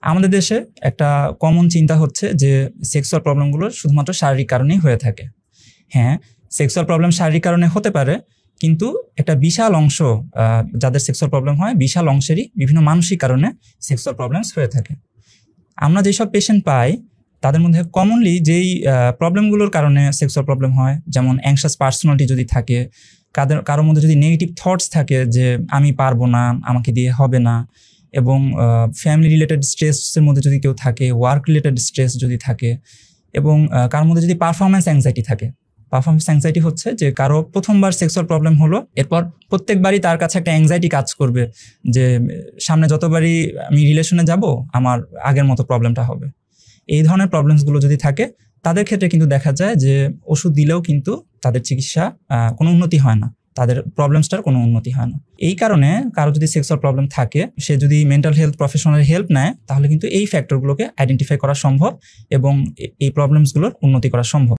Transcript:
আমাদের দেশে একটা কমন চিন্তা হচ্ছে যে সেক্সুয়াল প্রবলেমগুলো শুধুমাত্র শারীরিক কারণেই হয়ে থাকে। হ্যাঁ, সেক্সুয়াল প্রবলেম শারীরিক কারণে হতে পারে, কিন্তু একটা বিশাল অংশ যাদের সেক্সুয়াল প্রবলেম হয়, বিশাল অংশেরই বিভিন্ন মানসিক কারণে সেক্সুয়াল প্রবলেমস হয়ে থাকে। আমরা যেসব পেশেন্ট পাই তাদের মধ্যে কমনলি যেই প্রবলেমগুলোর কারণে সেক্সুয়াল প্রবলেম হয়, যেমন অ্যাংশাস পার্সোনালিটি যদি থাকে, কারোর মধ্যে যদি নেগেটিভ থটস থাকে যে আমি পারবো না, আমাকে দিয়ে হবে না, এবং ফ্যামিলি রিলেটেড স্ট্রেসের মধ্যে যদি কেউ থাকে, ওয়ার্ক রিলেটেড স্ট্রেস যদি থাকে, এবং কারোর মধ্যে যদি পারফরমেন্স অ্যাংজাইটি থাকে। পারফরমেন্স অ্যাংজাইটি হচ্ছে যে কারো প্রথমবার সেক্সুয়াল প্রবলেম হলো, এরপর প্রত্যেকবারই তার কাছে একটা অ্যাংজাইটি কাজ করবে যে সামনে যতবারই আমি রিলেশনে যাব আমার আগের মতো প্রবলেমটা হবে। এই ধরনের প্রবলেমসগুলো যদি থাকে তাদের ক্ষেত্রে কিন্তু দেখা যায় যে ওষুধ দিলেও কিন্তু তাদের চিকিৎসা কোনো উন্নতি হয় না, তাদের প্রবলেমসটার কোনো উন্নতি হয় না। এই কারণে কারো যদি সেক্সুয়াল প্রবলেম থাকে, সে যদি মেন্টাল হেলথ প্রফেশনাল হেল্প নেয়, তাহলে কিন্তু এই ফ্যাক্টরগুলোকে আইডেন্টিফাই করা সম্ভব এবং এই প্রবলেমসগুলোর উন্নতি করা সম্ভব।